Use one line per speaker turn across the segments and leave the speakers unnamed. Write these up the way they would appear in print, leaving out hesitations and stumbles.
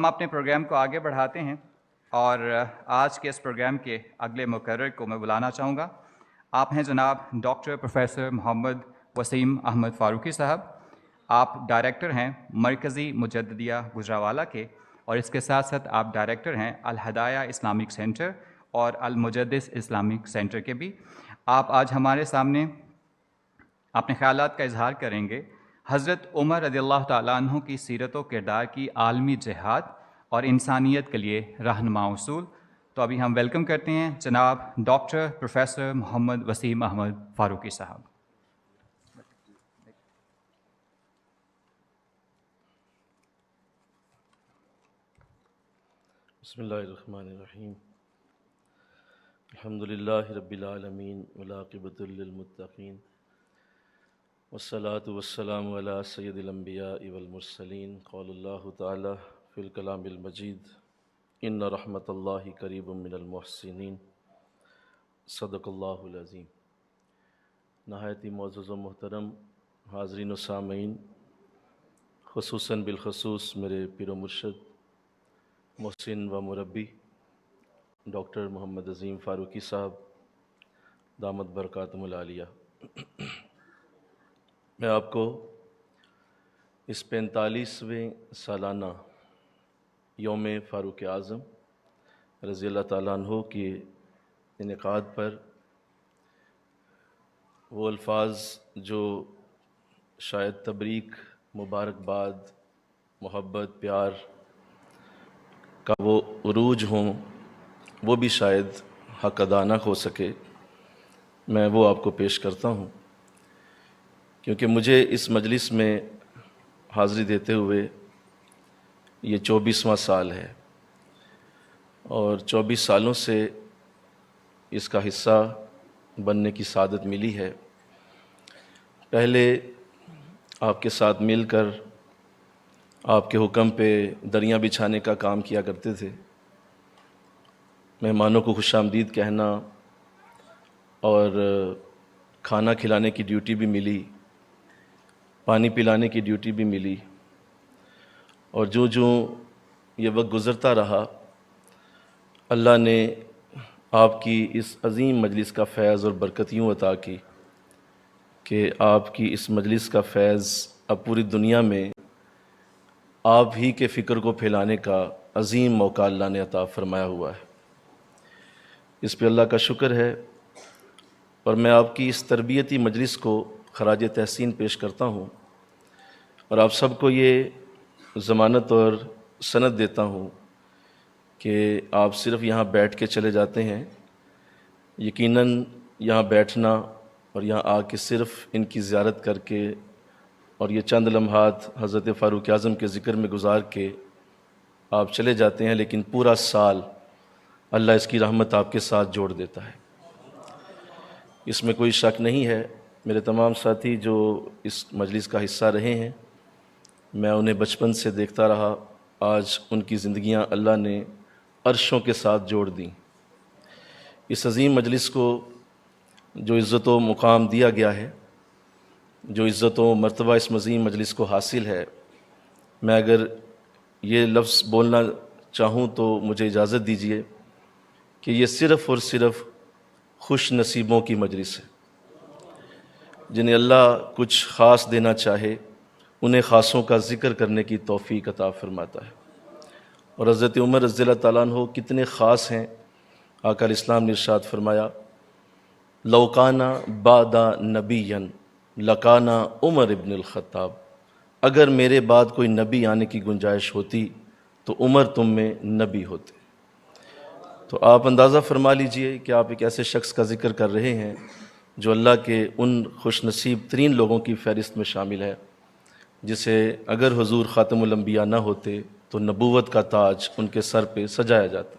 ہم اپنے پروگرام کو آگے بڑھاتے ہیں اور آج کے اس پروگرام کے اگلے مقرر کو میں بلانا چاہوں گا۔ آپ ہیں جناب ڈاکٹر پروفیسر محمد وسیم احمد فاروقی صاحب۔ آپ ڈائریکٹر ہیں مرکزی مجددیہ گجرانوالہ کے، اور اس کے ساتھ ساتھ آپ ڈائریکٹر ہیں الہدایہ اسلامک سینٹر اور المجدس اسلامک سینٹر کے بھی۔ آپ آج ہمارے سامنے اپنے خیالات کا اظہار کریں گے حضرت عمر رضی اللہ تعالیٰ عنہ کی سیرت و کردار کی عالمی جہاد اور انسانیت کے لیے رہنما اصول۔ تو ابھی ہم ویلکم کرتے ہیں جناب ڈاکٹر پروفیسر محمد وسیم احمد فاروقی صاحب۔
بسم اللہ الرحمن الرحیم۔ الحمدللہ رب العالمین والعاقبۃ للمتقین والصلاة والسلام علی سید الانبیاء والمرسلین۔ قال اللہ تعالی فی الکلام المجید ان رحمت اللہ قریب من المحسنین۔ صدق اللہ العظیم۔ نہایت ہی معزز و محترم حاضرین و سامعین، خصوصاً بالخصوص میرے پیر و مرشد محسن و مربی ڈاکٹر محمد عظیم فاروقی صاحب دامت برکاتہم العالیہ، میں آپ کو اس 45ویں سالانہ یوم فاروق اعظم رضی اللہ تعالیٰ عنہ کے انعقاد پر وہ الفاظ جو شاید تبریک، مبارکباد، محبت، پیار کا وہ عروج ہوں، وہ بھی شاید حق ادا نہ ہو سکے، میں وہ آپ کو پیش کرتا ہوں، کیونکہ مجھے اس مجلس میں حاضری دیتے ہوئے یہ 24واں سال ہے، اور 24 سالوں سے اس کا حصہ بننے کی سعادت ملی ہے۔ پہلے آپ کے ساتھ مل کر آپ کے حکم پہ دریاں بچھانے کا کام کیا کرتے تھے، مہمانوں کو خوش آمدید کہنا اور کھانا کھلانے کی ڈیوٹی بھی ملی، پانی پلانے کی ڈیوٹی بھی ملی، اور جو یہ وقت گزرتا رہا، اللہ نے آپ کی اس عظیم مجلس کا فیض اور برکت یوں عطا کی کہ آپ کی اس مجلس کا فیض اب پوری دنیا میں آپ ہی کے فکر کو پھیلانے کا عظیم موقع اللہ نے عطا فرمایا ہوا ہے۔ اس پہ اللہ کا شکر ہے، اور میں آپ کی اس تربیتی مجلس کو خراج تحسین پیش کرتا ہوں، اور آپ سب کو یہ ضمانت اور سند دیتا ہوں کہ آپ صرف یہاں بیٹھ کے چلے جاتے ہیں۔ یقیناً یہاں بیٹھنا اور یہاں آ کے صرف ان کی زیارت کر کے اور یہ چند لمحات حضرت فاروق اعظم کے ذکر میں گزار کے آپ چلے جاتے ہیں، لیکن پورا سال اللہ اس کی رحمت آپ کے ساتھ جوڑ دیتا ہے۔ اس میں کوئی شک نہیں ہے۔ میرے تمام ساتھی جو اس مجلس کا حصہ رہے ہیں، میں انہیں بچپن سے دیکھتا رہا، آج ان کی زندگیاں اللہ نے عرشوں کے ساتھ جوڑ دیں۔ اس عظیم مجلس کو جو عزت و مقام دیا گیا ہے، جو عزت و مرتبہ اس عظیم مجلس کو حاصل ہے، میں اگر یہ لفظ بولنا چاہوں تو مجھے اجازت دیجیے کہ یہ صرف اور صرف خوش نصیبوں کی مجلس ہے، جنہیں اللہ کچھ خاص دینا چاہے انہیں خاصوں کا ذکر کرنے کی توفیق عطا فرماتا ہے۔ اور حضرت عمر رضی اللہ تعالیٰ عنہ کتنے خاص ہیں۔ آقا علیہ السلام نے ارشاد فرمایا، لو کان بعد نبی لکان عمر ابن الخطاب، اگر میرے بعد کوئی نبی آنے کی گنجائش ہوتی تو عمر تم میں نبی ہوتے۔ تو آپ اندازہ فرما لیجئے کہ آپ ایک ایسے شخص کا ذکر کر رہے ہیں جو اللہ کے ان خوش نصیب ترین لوگوں کی فہرست میں شامل ہے، جسے اگر حضور خاتم الانبیاء نہ ہوتے تو نبوت کا تاج ان کے سر پہ سجایا جاتا۔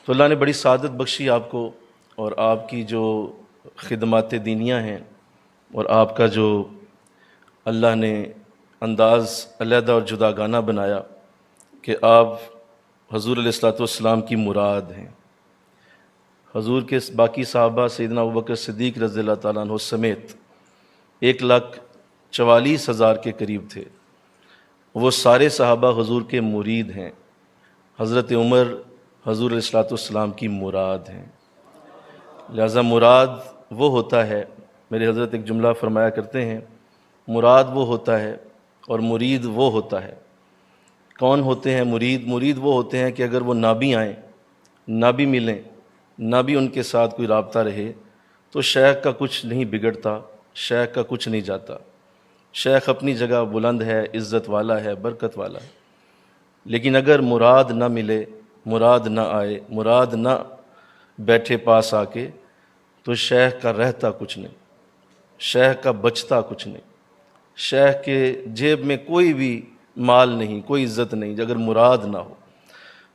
تو اللہ نے بڑی سعادت بخشی آپ کو، اور آپ کی جو خدمات دینیاں ہیں اور آپ کا جو اللہ نے انداز علیحدہ اور جداگانہ بنایا کہ آپ حضور علیہ الصلوۃ والسلام کی مراد ہیں۔ حضور کے باقی صحابہ سیدنا ابوبکر صدیق رضی اللہ تعالیٰ عنہ سمیت 1,44,000 کے قریب تھے، وہ سارے صحابہ حضور کے مرید ہیں، حضرت عمر حضور علیہ السلام کی مراد ہیں۔ لہذا مراد وہ ہوتا ہے، میرے حضرت ایک جملہ فرمایا کرتے ہیں، مراد وہ ہوتا ہے اور مرید وہ ہوتا ہے۔ کون ہوتے ہیں مرید؟ مرید وہ ہوتے ہیں کہ اگر وہ نہ بھی آئیں، نہ بھی ملیں، نہ بھی ان کے ساتھ کوئی رابطہ رہے تو شیخ کا کچھ نہیں بگڑتا، شیخ کا کچھ نہیں جاتا۔ شیخ اپنی جگہ بلند ہے، عزت والا ہے، برکت والا ہے، لیکن اگر مراد نہ ملے، مراد نہ آئے، مراد نہ بیٹھے پاس آ کے، تو شیخ کا رہتا کچھ نہیں، شیخ کا بچتا کچھ نہیں، شیخ کے جیب میں کوئی بھی مال نہیں، کوئی عزت نہیں اگر مراد نہ ہو۔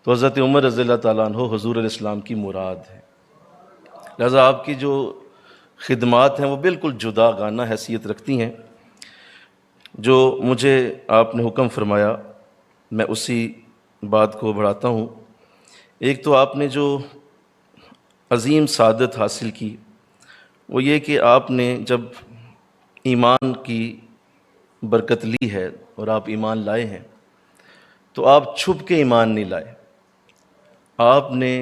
تو حضرت عمر رضی اللہ تعالیٰ عنہ حضور علیہ السلام کی مراد ہے۔ لہذا آپ کی جو خدمات ہیں وہ بالکل جدا گانہ حیثیت رکھتی ہیں۔ جو مجھے آپ نے حکم فرمایا میں اسی بات کو بڑھاتا ہوں۔ ایک تو آپ نے جو عظیم سعادت حاصل کی وہ یہ کہ آپ نے جب ایمان کی برکت لی ہے اور آپ ایمان لائے ہیں تو آپ چھپ کے ایمان نہیں لائے، آپ نے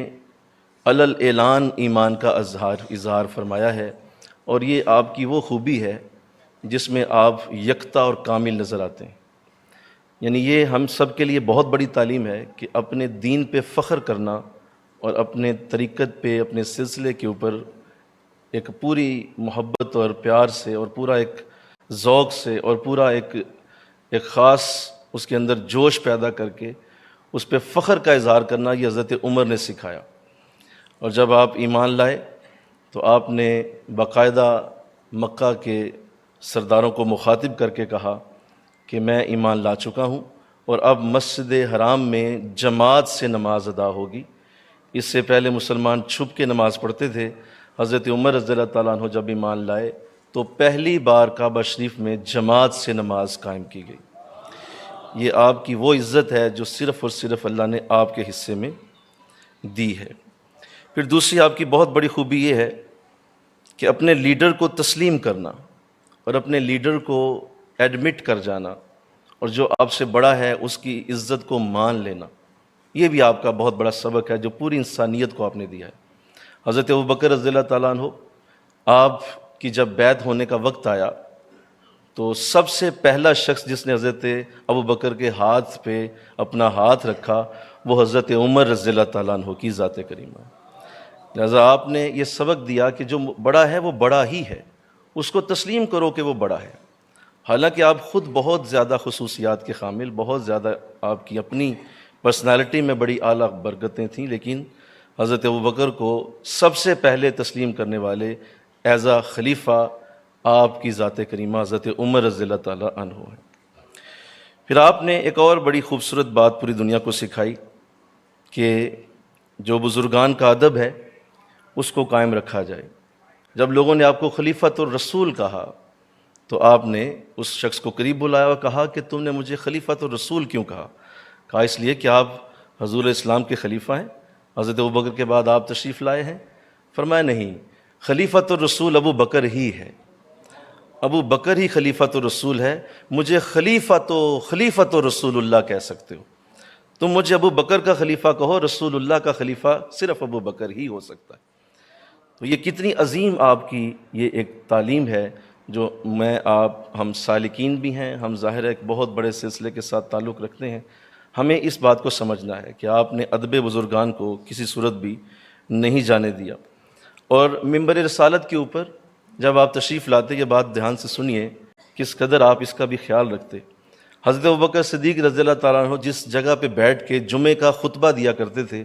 علل اعلان ایمان کا اظہار فرمایا ہے، اور یہ آپ کی وہ خوبی ہے جس میں آپ یکتا اور کامل نظر آتے ہیں۔ یعنی یہ ہم سب کے لیے بہت بڑی تعلیم ہے کہ اپنے دین پہ فخر کرنا اور اپنے طریقت پہ، اپنے سلسلے کے اوپر ایک پوری محبت اور پیار سے اور پورا ایک ذوق سے اور پورا ایک خاص اس کے اندر جوش پیدا کر کے اس پہ فخر کا اظہار کرنا، یہ حضرت عمر نے سکھایا۔ اور جب آپ ایمان لائے تو آپ نے باقاعدہ مکہ کے سرداروں کو مخاطب کر کے کہا کہ میں ایمان لا چکا ہوں اور اب مسجد حرام میں جماعت سے نماز ادا ہوگی۔ اس سے پہلے مسلمان چھپ کے نماز پڑھتے تھے۔ حضرت عمر رضی اللہ تعالیٰ عنہ جب ایمان لائے تو پہلی بار کعبہ شریف میں جماعت سے نماز قائم کی گئی۔ یہ آپ کی وہ عزت ہے جو صرف اور صرف اللہ نے آپ کے حصے میں دی ہے۔ پھر دوسری آپ کی بہت بڑی خوبی یہ ہے کہ اپنے لیڈر کو تسلیم کرنا اور اپنے لیڈر کو ایڈمٹ کر جانا، اور جو آپ سے بڑا ہے اس کی عزت کو مان لینا، یہ بھی آپ کا بہت بڑا سبق ہے جو پوری انسانیت کو آپ نے دیا ہے۔ حضرت ابوبکر رضی اللہ تعالیٰ عنہ، آپ کی جب بیعت ہونے کا وقت آیا تو سب سے پہلا شخص جس نے حضرت ابوبکر کے ہاتھ پہ اپنا ہاتھ رکھا وہ حضرت عمر رضی اللہ تعالیٰ عنہ کی ذات کریمہ۔ لہذا آپ نے یہ سبق دیا کہ جو بڑا ہے وہ بڑا ہی ہے، اس کو تسلیم کرو کہ وہ بڑا ہے۔ حالانکہ آپ خود بہت زیادہ خصوصیات کے حامل، بہت زیادہ آپ کی اپنی پرسنالٹی میں بڑی اعلیٰ برکتیں تھیں، لیکن حضرت ابوبکر کو سب سے پہلے تسلیم کرنے والے ایز اے خلیفہ آپ کی ذات کریمہ حضرت عمر رضی اللہ تعالیٰ عنہ ہیں۔ پھر آپ نے ایک اور بڑی خوبصورت بات پوری دنیا کو سکھائی کہ جو بزرگان کا ادب ہے اس کو قائم رکھا جائے۔ جب لوگوں نے آپ کو خلیفۃ الرسول کہا تو آپ نے اس شخص کو قریب بلایا اور کہا کہ تم نے مجھے خلیفۃ الرسول کیوں کہا؟ کہا اس لیے کہ آپ حضور اسلام کے خلیفہ ہیں، حضرت ابوبکر کے بعد آپ تشریف لائے ہیں۔ فرمایا نہیں، خلیفۃ الرسول ابو بکر ہی ہے، ابو بکر ہی خلیفۃ الرسول ہے، مجھے خلیفۃ رسول اللہ کہہ سکتے ہو، تم مجھے ابو بکر کا خلیفہ کہو، رسول اللہ کا خلیفہ صرف ابو بکر ہی ہو سکتا ہے۔ تو یہ کتنی عظیم آپ کی یہ ایک تعلیم ہے جو ہم سالکین بھی ہیں، ہم ظاہر ہے ایک بہت بڑے سلسلے کے ساتھ تعلق رکھتے ہیں، ہمیں اس بات کو سمجھنا ہے کہ آپ نے ادب بزرگان کو کسی صورت بھی نہیں جانے دیا۔ اور منبر رسالت کے اوپر جب آپ تشریف لاتے، یہ بات دھیان سے سنیے کس قدر آپ اس کا بھی خیال رکھتے۔ حضرت ابوبکر صدیق رضی اللہ تعالیٰ عنہ جس جگہ پہ بیٹھ کے جمعے کا خطبہ دیا کرتے تھے،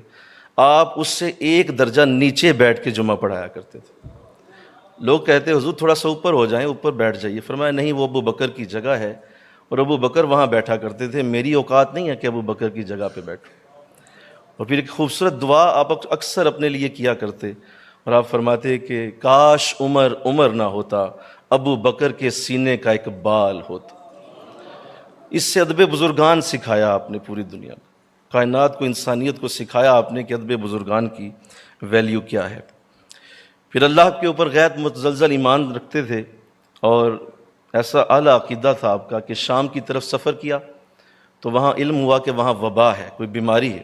آپ اس سے ایک درجہ نیچے بیٹھ کے جمعہ پڑھایا کرتے تھے۔ لوگ کہتے حضور تھوڑا سا اوپر ہو جائیں، اوپر بیٹھ جائیے۔ فرمایا نہیں، وہ ابو بکر کی جگہ ہے اور ابو بکر وہاں بیٹھا کرتے تھے، میری اوقات نہیں ہے کہ ابو بکر کی جگہ پہ بیٹھوں۔ اور پھر ایک خوبصورت دعا آپ اکثر اپنے لیے کیا کرتے، اور آپ فرماتے کہ کاش عمر نہ ہوتا، ابو بکر کے سینے کا ایک بال ہوتا۔ اس سے ادب بزرگان سکھایا آپ نے پوری دنیا کو، کائنات کو، انسانیت کو سکھایا آپ نے کہ ادب بزرگان کی ویلیو کیا ہے۔ پھر اللہ کے اوپر غیر متزلزل ایمان رکھتے تھے، اور ایسا اعلیٰ عقیدہ تھا آپ کا کہ شام کی طرف سفر کیا تو وہاں علم ہوا کہ وہاں وبا ہے، کوئی بیماری ہے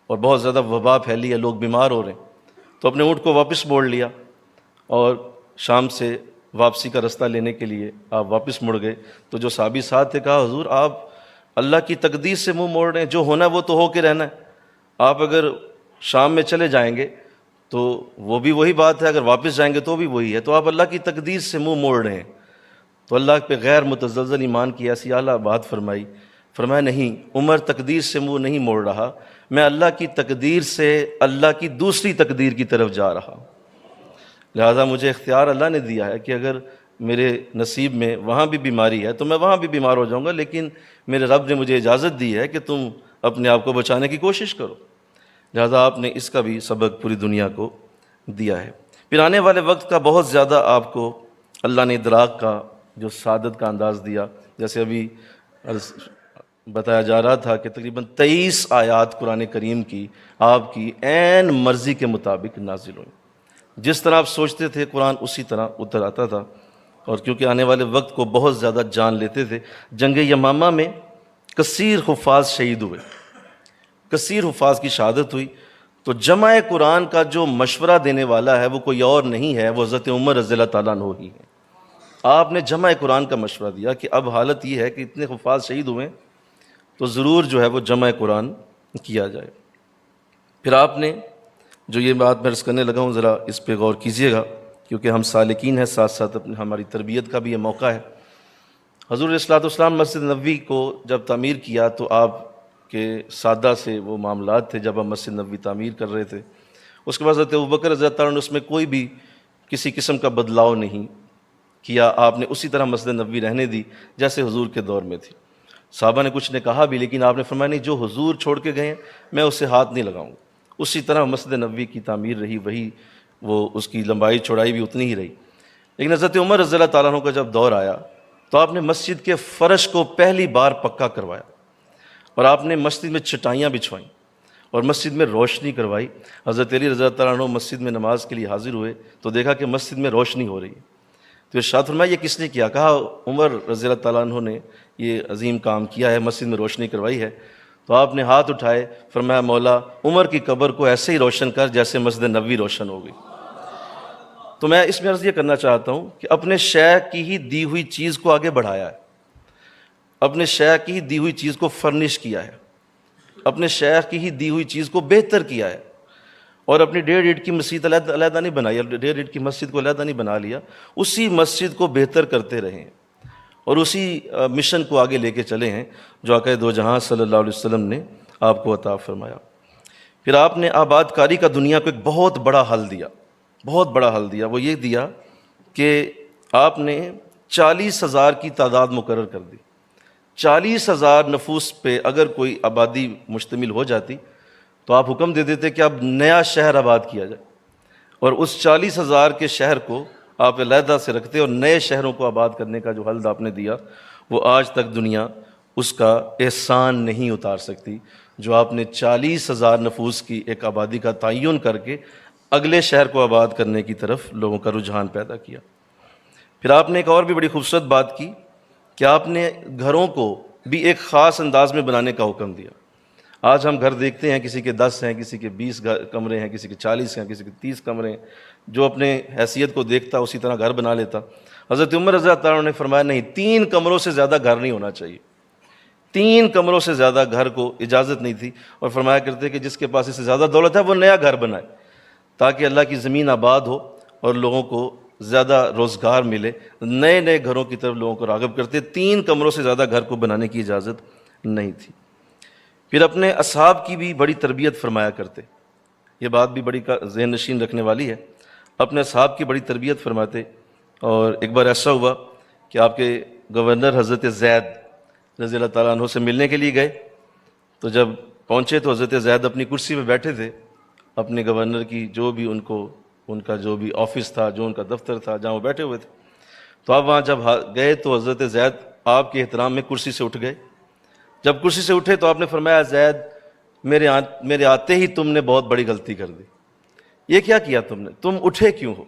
اور بہت زیادہ وبا پھیلی ہے، لوگ بیمار ہو رہے ہیں. تو اپنے اونٹ کو واپس موڑ لیا اور شام سے واپسی کا رستہ لینے کے لیے آپ واپس مڑ گئے. تو جو صحابی ساتھ تھے کہا حضور آپ اللہ کی تقدیر سے منہ موڑ رہے ہیں، جو ہونا ہے وہ تو ہو کے رہنا ہے. آپ اگر شام میں چلے جائیں گے تو وہ بھی وہی بات ہے، اگر واپس جائیں گے تو بھی وہی ہے، تو آپ اللہ کی تقدیر سے منہ موڑ رہے ہیں. تو اللہ پہ غیر متزلزل ایمان کی ایسی اعلیٰ بات فرمائی. فرمایا نہیں، عمر تقدیر سے منہ نہیں موڑ رہا، میں اللہ کی تقدیر سے اللہ کی دوسری تقدیر کی طرف جا رہا ہوں. لہذا مجھے اختیار اللہ نے دیا ہے کہ اگر میرے نصیب میں وہاں بھی بیماری ہے تو میں وہاں بھی بیمار ہو جاؤں گا، لیکن میرے رب نے مجھے اجازت دی ہے کہ تم اپنے آپ کو بچانے کی کوشش کرو. لہذا آپ نے اس کا بھی سبق پوری دنیا کو دیا ہے. پھر آنے والے وقت کا بہت زیادہ آپ کو اللہ نے ادراک کا جو سعادت کا انداز دیا. جیسے ابھی بتایا جا رہا تھا کہ تقریباً 23 آیات قرآن کریم کی آپ کی عین مرضی کے مطابق نازل ہوئیں. جس طرح آپ سوچتے تھے قرآن اسی طرح اتر آتا تھا. اور کیونکہ آنے والے وقت کو بہت زیادہ جان لیتے تھے، جنگ یمامہ میں کثیر حفاظ شہید ہوئے، کثیر حفاظ کی شہادت ہوئی. تو جمع قرآن کا جو مشورہ دینے والا ہے وہ کوئی اور نہیں ہے، وہ حضرت عمر رضی اللہ تعالیٰ عنہ ہی ہے. آپ نے جمع قرآن کا مشورہ دیا کہ اب حالت یہ ہے کہ اتنے حفاظ شہید ہوئے تو ضرور جو ہے وہ جمع قرآن کیا جائے. پھر آپ نے جو یہ بات میں عرض کرنے لگا ہوں ذرا اس پہ غور کیجئے گا، کیونکہ ہم سالکین ہیں، ساتھ ساتھ ہماری تربیت کا بھی یہ موقع ہے. حضور علیہ الصلوۃ والسلام مسجد نبوی کو جب تعمیر کیا تو آپ کے سادہ سے وہ معاملات تھے جب ہم مسجد نبوی تعمیر کر رہے تھے. اس کے بعد حضرت ابوبکر رضی اللہ تعالیٰ عنہ نے اس میں کوئی بھی کسی قسم کا بدلاؤ نہیں کیا. آپ نے اسی طرح مسجد نبوی رہنے دی جیسے حضور کے دور میں تھی. صحابہ نے کچھ نے کہا بھی، لیکن آپ نے فرمایا نہیں، جو حضور چھوڑ کے گئے ہیں میں اسے ہاتھ نہیں لگاؤں گا. اسی طرح مسجد نبوی کی تعمیر رہی، وہی وہ اس کی لمبائی چوڑائی بھی اتنی ہی رہی. لیکن حضرت عمر رضی اللہ تعالیٰ عنہ کا جب دور آیا تو آپ نے مسجد کے فرش کو پہلی بار پکا کروایا اور آپ نے مسجد میں چٹائیاں بچھوائیں اور مسجد میں روشنی کروائی. حضرت علی رضی اللہ تعالیٰ عنہ مسجد میں نماز کے لیے حاضر ہوئے تو دیکھا کہ مسجد میں روشنی ہو رہی ہے. تو ارشاد فرمایا یہ کس نے کیا؟ کہا عمر رضی اللہ تعالیٰ عنہ نے یہ عظیم کام کیا ہے، مسجد میں روشنی کروائی ہے. تو آپ نے ہاتھ اٹھائے، فرمایا مولا عمر کی قبر کو ایسے ہی روشن کر جیسے مسجد نبوی روشن ہو گئی. تو میں اس میں عرض یہ کرنا چاہتا ہوں کہ اپنے شیخ کی ہی دی ہوئی چیز کو آگے بڑھایا ہے، اپنے شیخ کی ہی دی ہوئی چیز کو فرنش کیا ہے، اپنے شیخ کی ہی دی ہوئی چیز کو بہتر کیا ہے. اور اپنی 1.5 اینٹ کی مسجد علیحدہ نہیں بنائی، 1.5 اینٹ کی مسجد کو علیحدہ نہیں بنا لیا، اسی مسجد کو بہتر کرتے رہے ہیں اور اسی مشن کو آگے لے کے چلے ہیں جو آقا دو جہاں صلی اللہ علیہ وسلم نے آپ کو عطا فرمایا. پھر آپ نے آباد کاری کا دنیا کو ایک بہت بڑا حل دیا، بہت بڑا حل دیا. وہ یہ دیا کہ آپ نے 40,000 کی تعداد مقرر کر دی. 40,000 نفوس پہ اگر کوئی آبادی مشتمل ہو جاتی تو آپ حکم دے دیتے کہ اب نیا شہر آباد کیا جائے، اور اس 40,000 کے شہر کو آپ علیحدہ سے رکھتے اور نئے شہروں کو آباد کرنے کا جو حل آپ نے دیا وہ آج تک دنیا اس کا احسان نہیں اتار سکتی جو آپ نے 40,000 نفوس کی ایک آبادی کا تعین کر کے اگلے شہر کو آباد کرنے کی طرف لوگوں کا رجحان پیدا کیا. پھر آپ نے ایک اور بھی بڑی خوبصورت بات کی کہ آپ نے گھروں کو بھی ایک خاص انداز میں بنانے کا حکم دیا. آج ہم گھر دیکھتے ہیں کسی کے 10 ہیں، کسی کے 20 کمرے ہیں، کسی کے 40 ہیں، کسی کے 30 کمرے ہیں. جو اپنے حیثیت کو دیکھتا اسی طرح گھر بنا لیتا. حضرت عمر رضی اللہ تعالیٰ عنہ نے فرمایا نہیں، 3 کمروں سے زیادہ گھر نہیں ہونا چاہیے. 3 کمروں سے زیادہ گھر کو اجازت نہیں تھی، اور فرمایا کرتے کہ جس کے پاس اس سے زیادہ دولت ہے وہ نیا گھر بنائے تاکہ اللہ کی زمین آباد ہو اور لوگوں کو زیادہ روزگار ملے. نئے نئے گھروں کی طرف لوگوں کو راغب کرتے. 3 کمروں سے زیادہ گھر کو بنانے کی اجازت نہیں تھی. پھر اپنے اصحاب کی بھی بڑی تربیت فرمایا کرتے. یہ بات بھی بڑی ذہن نشین رکھنے والی ہے. اپنے اصحاب کی بڑی تربیت فرماتے. اور ایک بار ایسا ہوا کہ آپ کے گورنر حضرت زید رضی اللہ تعالیٰ عنہ سے ملنے کے لیے گئے. تو جب پہنچے تو حضرت زید اپنی کرسی پہ بیٹھے تھے. اپنے گورنر کی جو بھی ان کا جو بھی آفس تھا، جو ان کا دفتر تھا جہاں وہ بیٹھے ہوئے تھے. تو آپ وہاں جب گئے تو حضرت زید آپ کے احترام میں کرسی سے اٹھ گئے. جب کرسی سے اٹھے تو آپ نے فرمایا زید میرے آتے ہی تم نے بہت بڑی غلطی کر دی. یہ کیا کیا تم نے؟ تم اٹھے کیوں ہو؟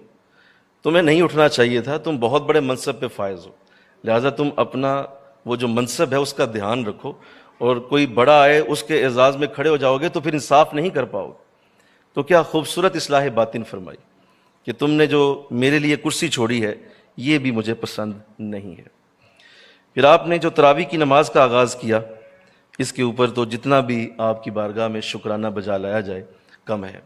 تمہیں نہیں اٹھنا چاہیے تھا. تم بہت بڑے منصب پہ فائز ہو، لہٰذا تم اپنا وہ جو منصب ہے اس کا دھیان رکھو اور کوئی بڑا آئے اس کے اعزاز میں کھڑے ہو جاؤ گے تو پھر انصاف نہیں کر پاؤ گے۔ تو کیا خوبصورت اصلاح باطن فرمائی کہ تم نے جو میرے لیے کرسی چھوڑی ہے یہ بھی مجھے پسند نہیں ہے۔ پھر آپ نے جو تراویح کی نماز کا آغاز کیا، اس کے اوپر تو جتنا بھی آپ کی بارگاہ میں شکرانہ بجا لایا جائے کم ہے،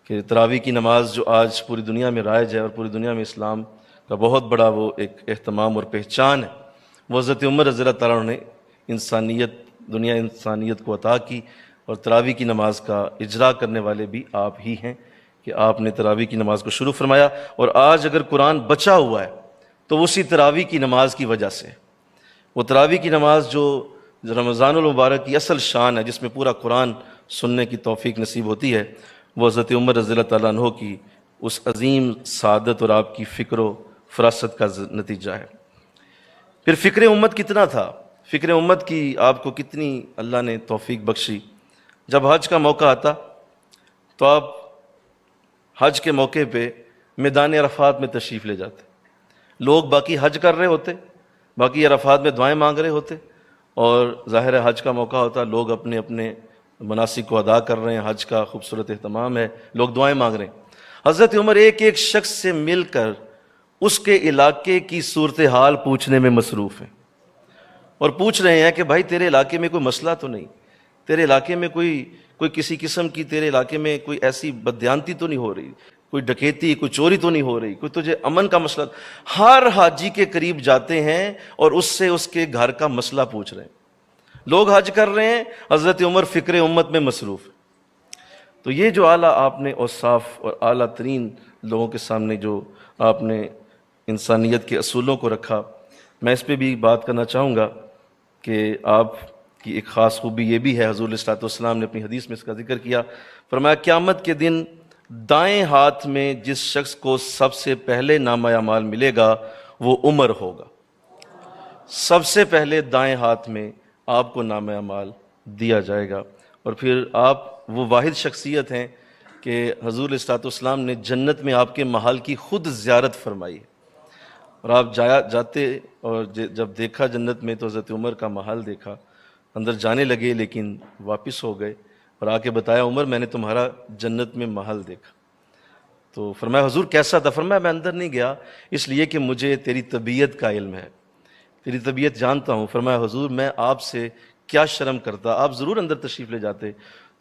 کہ تراویح کی نماز جو آج پوری دنیا میں رائج ہے اور پوری دنیا میں اسلام کا بہت بڑا وہ ایک اہتمام اور پہچان ہے، وہ حضرت عمر رضی اللہ تعالیٰ عنہ نے دنیا انسانیت کو عطا کی، اور تراویح کی نماز کا اجرا کرنے والے بھی آپ ہی ہیں کہ آپ نے تراویح کی نماز کو شروع فرمایا۔ اور آج اگر قرآن بچا ہوا ہے تو اسی تراویح کی نماز کی وجہ سے، وہ تراویح کی نماز جو رمضان المبارک کی اصل شان ہے، جس میں پورا قرآن سننے کی توفیق نصیب ہوتی ہے، وہ حضرت عمر رضی اللہ تعالیٰ عنہ کی اس عظیم سعادت اور آپ کی فکر و فراست کا نتیجہ ہے۔ پھر فکر امت کتنا تھا، فکر امت کی آپ کو کتنی اللہ نے توفیق بخشی۔ جب حج کا موقع آتا تو آپ حج کے موقع پہ میدان عرفات میں تشریف لے جاتے، لوگ باقی حج کر رہے ہوتے، باقی عرفات میں دعائیں مانگ رہے ہوتے، اور ظاہر ہے حج کا موقع ہوتا، لوگ اپنے اپنے مناسک کو ادا کر رہے ہیں، حج کا خوبصورت اہتمام ہے، لوگ دعائیں مانگ رہے ہیں۔ حضرت عمر ایک ایک شخص سے مل کر اس کے علاقے کی صورتحال پوچھنے میں مصروف ہیں، اور پوچھ رہے ہیں کہ بھائی تیرے علاقے میں کوئی مسئلہ تو نہیں، تیرے علاقے میں کوئی کسی قسم کی، تیرے علاقے میں کوئی ایسی بددیانتی تو نہیں ہو رہی، کوئی ڈکیتی، کوئی چوری تو نہیں ہو رہی، کوئی تجھے امن کا مسئلہ۔ ہر حاجی کے قریب جاتے ہیں اور اس سے اس کے گھر کا مسئلہ پوچھ رہے ہیں۔ لوگ حج کر رہے ہیں، حضرت عمر فکر امت میں مصروف ہے۔ تو یہ جو اعلیٰ آپ نے اوصاف اور اعلیٰ ترین لوگوں کے سامنے جو آپ نے انسانیت کے اصولوں کو رکھا، میں اس پہ بھی بات کرنا چاہوں گا کہ آپ کی ایک خاص خوبی یہ بھی ہے، حضور علیہ الصلوۃ والسلام نے اپنی حدیث میں اس کا ذکر کیا، فرمایا قیامت کے دن دائیں ہاتھ میں جس شخص کو سب سے پہلے نامہ اعمال ملے گا وہ عمر ہوگا۔ سب سے پہلے دائیں ہاتھ میں آپ کو نامہ اعمال دیا جائے گا، اور پھر آپ وہ واحد شخصیت ہیں کہ حضور علیہ الصلوۃ والسلام نے جنت میں آپ کے محل کی خود زیارت فرمائی ہے، اور آپ جاتے اور جب دیکھا جنت میں تو حضرت عمر کا محل دیکھا، اندر جانے لگے لیکن واپس ہو گئے اور آ کے بتایا عمر میں نے تمہارا جنت میں محل دیکھا۔ تو فرمایا حضور کیسا تھا؟ فرمایا میں اندر نہیں گیا اس لیے کہ مجھے تیری طبیعت کا علم ہے، تیری طبیعت جانتا ہوں۔ فرمایا حضور میں آپ سے کیا شرم کرتا، آپ ضرور اندر تشریف لے جاتے۔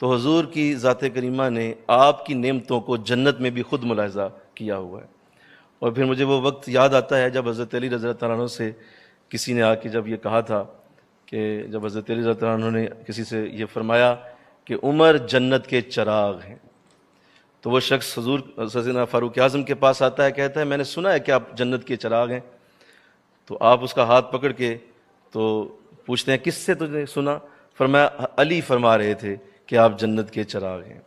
تو حضور کی ذات کریمہ نے آپ کی نعمتوں کو جنت میں بھی خود ملاحظہ کیا ہوا ہے۔ اور پھر مجھے وہ وقت یاد آتا ہے جب حضرت علی رضی اللہ تعالیٰ عنہ سے کسی نے آ کے جب یہ کہا تھا کہ جب حضرت علی رضی اللہ تعالیٰ عنہ نے کسی سے یہ فرمایا کہ عمر جنت کے چراغ ہیں، تو وہ شخص حضور سیدنا فاروق اعظم کے پاس آتا ہے، کہتا ہے میں نے سنا ہے کہ آپ جنت کے چراغ ہیں۔ تو آپ اس کا ہاتھ پکڑ کے تو پوچھتے ہیں کس سے تجھے سنا؟ فرمایا علی فرما رہے تھے کہ آپ جنت کے چراغ ہیں۔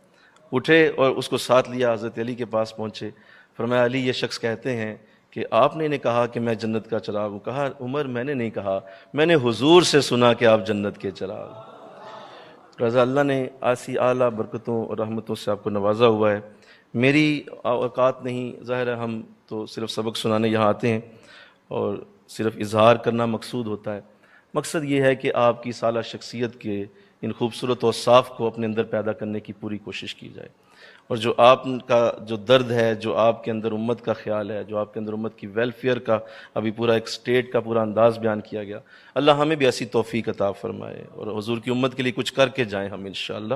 اٹھے اور اس کو ساتھ لیا، حضرت علی کے پاس پہنچے، فرمایا علی یہ شخص کہتے ہیں کہ آپ نے کہا کہ میں جنت کا چراغ ہوں۔ کہا عمر میں نے نہیں کہا، میں نے حضور سے سنا کہ آپ جنت کے چراغ ہیں۔ رضا اللہ نے ایسی اعلیٰ برکتوں اور رحمتوں سے آپ کو نوازا ہوا ہے۔ میری اوقات نہیں، ظاہر ہے ہم تو صرف سبق سنانے یہاں آتے ہیں اور صرف اظہار کرنا مقصود ہوتا ہے۔ مقصد یہ ہے کہ آپ کی اعلیٰ شخصیت کے ان خوبصورت اوصاف کو اپنے اندر پیدا کرنے کی پوری کوشش کی جائے، اور جو آپ کا جو درد ہے، جو آپ کے اندر امت کا خیال ہے، جو آپ کے اندر امت کی ویلفیئر کا ابھی پورا ایک سٹیٹ کا پورا انداز بیان کیا گیا، اللہ ہمیں بھی ایسی توفیق عطا فرمائے اور حضور کی امت کے لیے کچھ کر کے جائیں ہم انشاءاللہ۔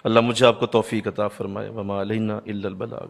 اللہ مجھے آپ کو توفیق عطا فرمائے۔ وما علینا الا البلاغ۔